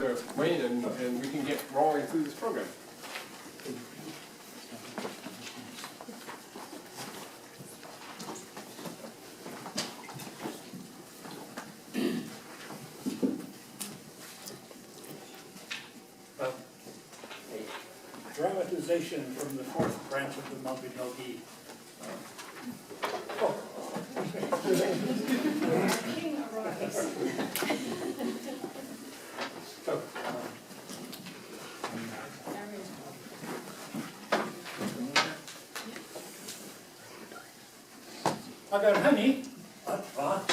Wayne, and we can get rolling through this program. Dramatization from the fourth branch of the Mabinogi. King arrives. Ag ar hynny, at fab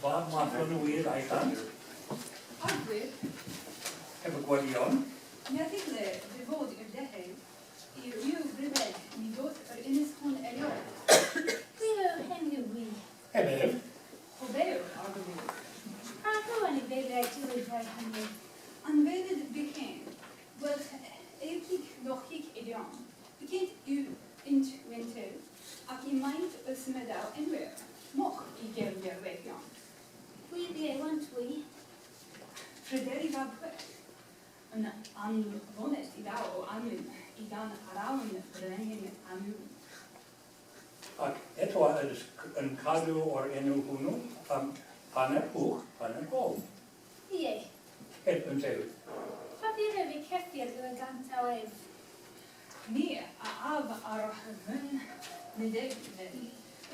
Mathonwy I can, Agwyr, efo Gwydion, meddygle dy fod i'r deheu, i'r yw Pryderi, ni dod yr ynys hwn erioed. Gwyddo henw wy. hefyd, O few agwyr. A rwan i feddau diwedd rhai hynny. Anfeddyd bychen, wel eich lochig idiom. Bycyd yw int winter, ac i maint y symudal enwyr. Moch i gefnir wegion. Gwydion want wy. Pryderi fab chwech. Yn anfonest i ddaw o anwyn, i gan arawn brengen anwyn. ac eto yn cadw o'r enw hwnnw am hanner hwch, hanner hol. Ie. Heb yn tew. Rhaid fi ceffir gyda gant o ef. Ni a af ar hyn nideg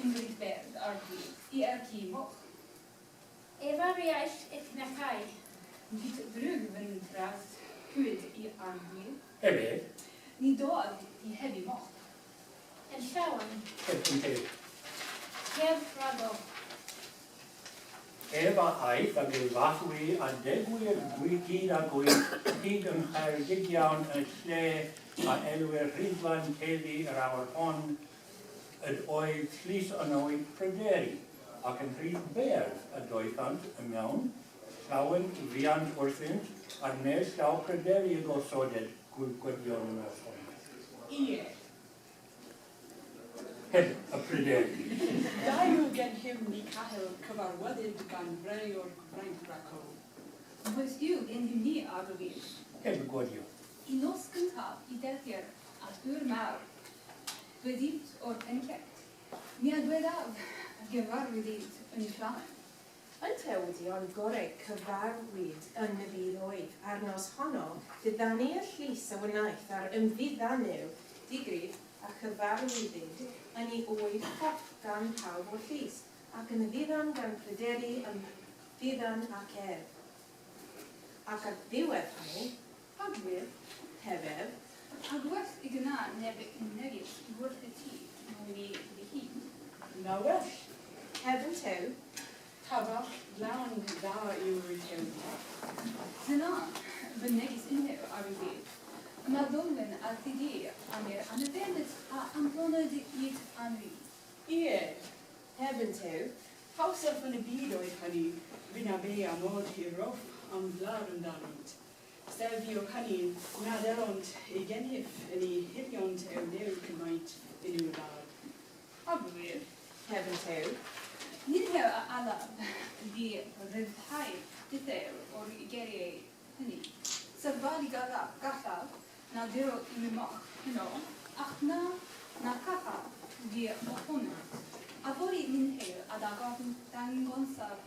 unrhyw berg ar hyd i erci moch. Ef ar iaith eich nacau. Nid drwg fy'n dras hwyd i anwyl. Hefyd, Ni dod i hefi moch. Yn llawn. heb yn tew. Cef rado. Ef a aeth ag ei fathwy a degwyr gyd a gyd yn Chaerdig iawn yn lle a elwyr rhydfan teddi yr awr hon yd oedd llys yn oed Pryderi ac yn rhyd berdd y doethant yn iawn llawen fiant wrthynt a nes llaw Pryderi y gosoded Gwydion yn oes hon. Ie. Heb y Pryderi. Da yw gen hym ni cael cyfarwyddyd gan rei o'r Cainc Racw. Oes yw gen hym ni ar y fyr. Heb y Gwydion. I nos gyntaf i deltir at yw'r mawr. Dwedid o'r pencet. Ni adweddaf gyfarwyddyd yn llawn. Yn tewdion gorau cyfarwydd yn y fydd oedd ar nos honno, dyddannu y llys y wynaeth ar ymfyddanw digrif a chyfarwyddyd yn ei oedd hoff gan pawb o'r llys, ac yn ddiddan gan Pryderi yn ddiddan ac ef. Ac ar ddiwedd hynny, Agwyr, hefyd, a gwerth i gyna neges wrth y tŷ mewn i hun. Na Welsh, hefyd tew, tafall lawn dda yw'r tew. Dyna fy neges unrhyw ar y fyr. Mae ddolwen a ddidi am i'r anifeddyd a amblonyd i'r anri. Ie, hefyd tew, hawsaf yn y byd oedd hynny, fy'n a be am oed i'r roff am blar yn dalwyd. Sef i'w hynny, nad elont ei genhif yn ei hirion tew new cymaint yn yw'r bar. Agwyr, hefyd tew, nid hew a alaf fi ryddhau dithau o'r geriau hynny. Sefbal i gallaf na diro i mi moch hynno, ac na cachaf fi moch hwnnw. A fod i mynheir a dangin gonsaf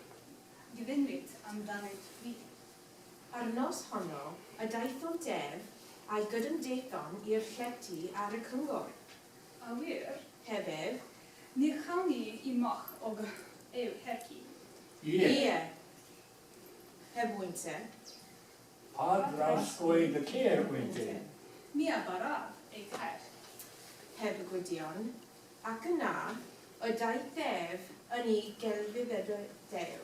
gyfenwyd am ddanwyd fi. ar nos honno, y daeth o def a'i gydymdeithon i'r llety ar y cyngor. A wir, Hefyd, ni chawn ni i moch o yw herci. Ie. Heb wynte. Pa drawsgoed y cer wynte. Mi a baraf ei cael. Heb y Gwydion, ac yna, y daeth ef yn ei gelfyddyd dew,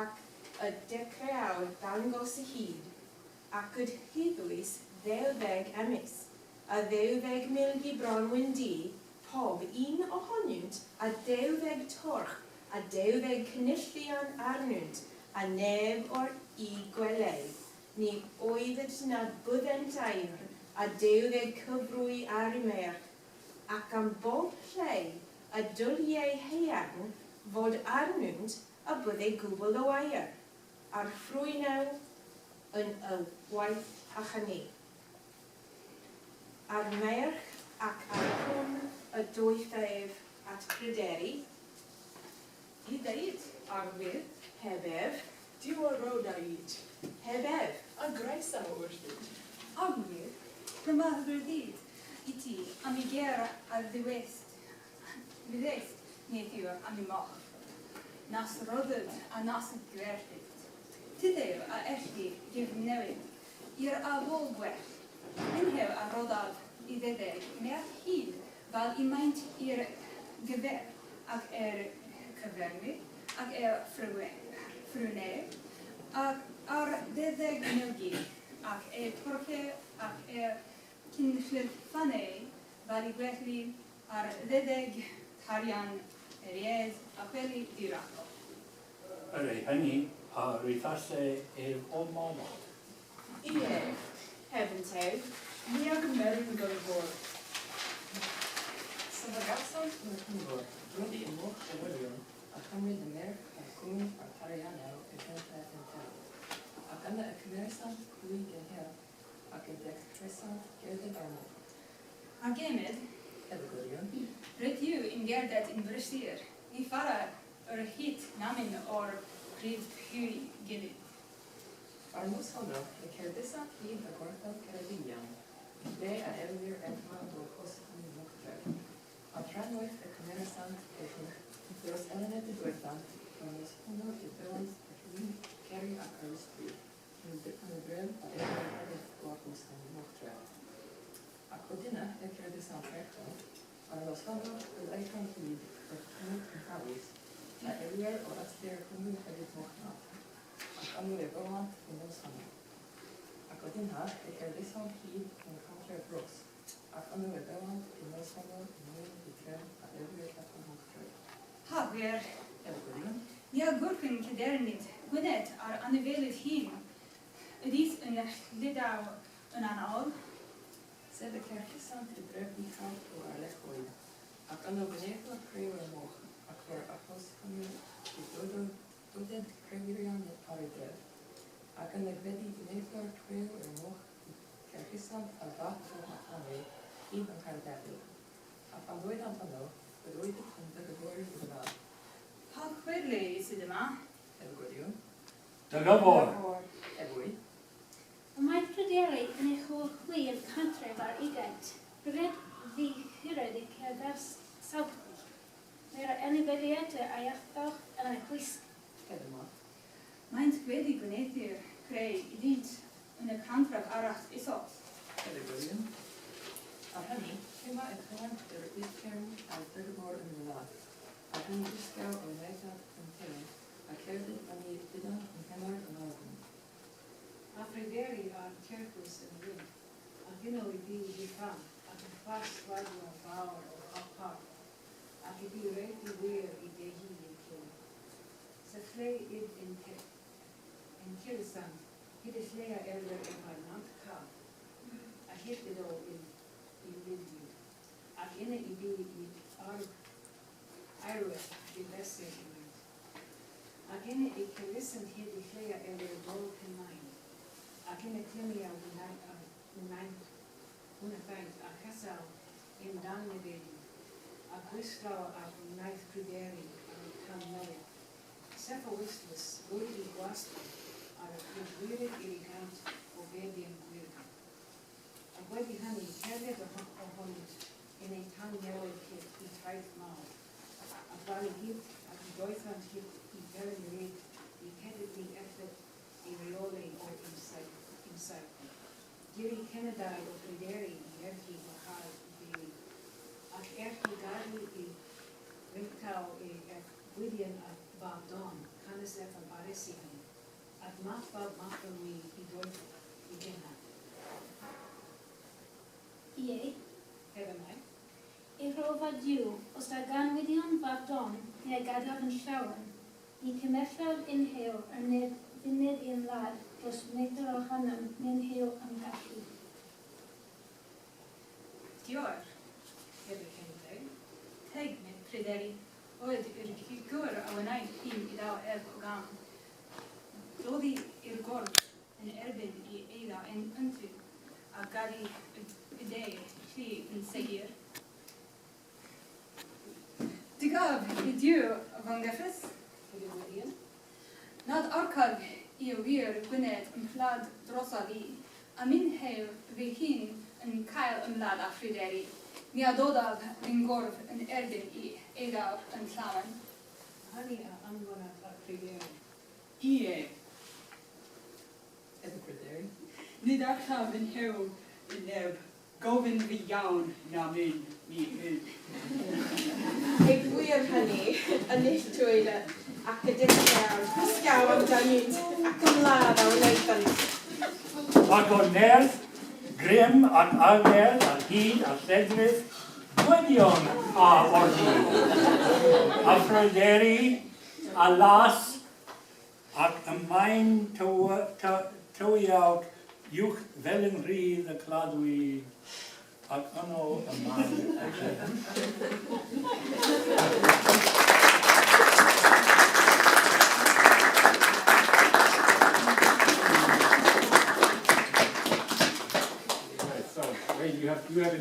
ac y dechreuawr dangos y hyd, ac yd hyddwys 12 emis, a 12 milgi bronwyn di, pob un ohonynt a 12 torch, a 12 cynullion arnynt, a neb o'r i gweleu, ni oeddyd na byddent air, a 12 cyfrwy ar y merch, ac am bob lle y dwliau heian fod arnynt a byddai gwbl o air, a'r ffrwynew yn y waith a hynny. Ar merch ac ar hwn y dwythef at Pryderi, I ddeud arwydd, hebef, Diw o rodaid. hebef, A graisa wrthyd. arwydd, rhymaddwyd i ti am i ger ar ddiwest neithiwr am i moch. Nas roddyd a nas y gwerthyd. Tyddeyr a elli gyfnewid i'r afol gwell. Mynhew a roddaf i ddedeg merch hyd fel i maint i'r gyfer ac cyferwyr ac ffrwneg ac ar ddedeg nogi ac porche ac cynllidfanau fel i gwellu ar ddedeg tarian eriez a gwely dirachol. Yr ei hynny a rwythasau o mama. ie, hefn tew, Ni ag Merin Gwydion. Sa fagawson yn y cyngor, wedi y mwch o Gwydion a chymryd y merch a'r cwm a'r tarianel y gynta yn tew. Ac yna y cymersant gwy gynhel ac y dectresant gerdyn armol. A gemed, Efo Gwydion, ryd yw yn gerdet yn brysur, i fara yr hyd namin o'r pryd pwy gilydd. ar mwys honno y cerdysant hyd a gwarthol Gwydion, le a elwyr edman o'r cosach yn mwchdref. A tranwaith y cymersant dros elyned y dwythant, ar mwys honno y bywyd y llun ceri ac arwysbryd, yn y brem a elwyr edrych gwrthos yn mwchdref. Ac o dyna y cerdysant rechol, ar mwys honno y leithon hyd y cymryd yn hawys, a elwyr o asder hwnnw edrych mwchnaf. Ac anwyr y bywant yn mwys honno. Ac o dyna y cerdysant hyd yn cantref bros, ac anwyr y bywant yn mwys honno yn mwyn y trem a elwyr ac yn mwchdref. Ha, wir, Efo Gwydion, ni a gwrcyn cydernid, Gwynedd ar anifelydd hun, ydys yn lidaw yn anol, sef y cerdysant y dref i chael o arlechoedd, ac yno gynefo crew y moch, ac o'r achos hynny i doded crewirion ar y dref. Ac yn y gwedi gynefo crew y moch i cerdysant a fab Mathonwy hyd yn cael defnydd. Ac am ddweud am hynny, byddwyd yn dygygwyr i ddod. pa chwerle sydd yma, Efo Gwydion, Dygymor. efwy, Mae Pryderi yn eich holl chwir cantref ar ugaid. Ryd ddi hyrwyd i cerdded sawdwy. Mae'r anifeiliadau a iachdoch yn y chwisg. efo ma, maent wedi gwneithio'r creu i ddyd yn y cantref arall isos. efo Gwydion. Ar hynny, yma y chylant yr uwchern a'r dygymor yn y ladd. Ac yn ddisgaw o'r neithaf yn tyn, a cerdded am i ddidan yn hynnyr yn algwn. A Pryderi a'r cercws yn rhywun, a hynno i di i ffam, ac yn ffas radio fawr o hapar, ac i di reit i wir i dehi i'n cyn. Sa lle id yn cyrsan, hyd y lle a elwyr efo'r nant cael, a hyd iddo i liddi, ac yna i di i arwyr i lesyn i mynd. Ac yna i cyrysyn hyd y lle a elwyr dol cymain, ac yna clymu a wnaeth hwnna ffaint a chasal yn dan nefeli, a gwisgaw a wnaeth Pryderi ar y camnewid. Sef o wistlys, rwydd i gwastad ar y cydwirydd i'r gant o fedi'n gwirgyn. Ac wedi hynny, cerdded ohonynt yn ei tan newid hyd i traeth mawr, a fel i hyd ac i doethant hyd i ferin ryd i cedyd i effed i reoli o insaith. Diri Cenedau o Pryderi i ergi o hael i bili, ac ergi gadi i reictaw i Gwydion a fab Don, canes eff am aresi hynny, ac fab Mathonwy i doeth i genna. Ie, Hefyd mai. ei rofa diw, os da gan Gwydion fab Don, neu gadaf yn llawn, ni cymerllaf yn hew ar funud i'n lad dros metr o hanam mewn hew am gallu. Diolch, Hefyd Cenedau. teg mynd Pryderi, oedd yr gŵr a wnaeth hun i daw ef o gam. Roedd i'r gorff yn erbyn I eiddo yn pyntu a gadi y de chi yn seir. Digaf I diw van gyffes. Gwydion. Nad orcag I wir Gwynedd yn plad drosal I, a min hew fe hun yn cael ymladd a Pryderi. Ni adodaf yn gorf yn erbyn I eiddo yn llawen. Hani a anfon a Pryderi. Ie, Ydw Pryderi. nid allaf yn hew yn neb gofyn fi iawn na mynd mi hyn. Ei wir hynny, yn neilltwyd ac y dechrau ysgaw amdanynt ac ymladd a wneud hynny. Ac o nerth, grym ac alder a hyd a lledrith, Gwydion a ordi. A Pryderi a las ac ymlaen tywiawd uwch fel yn rhydd y cladwy ac yno ymlaen y lle. Right, so, wait, you have a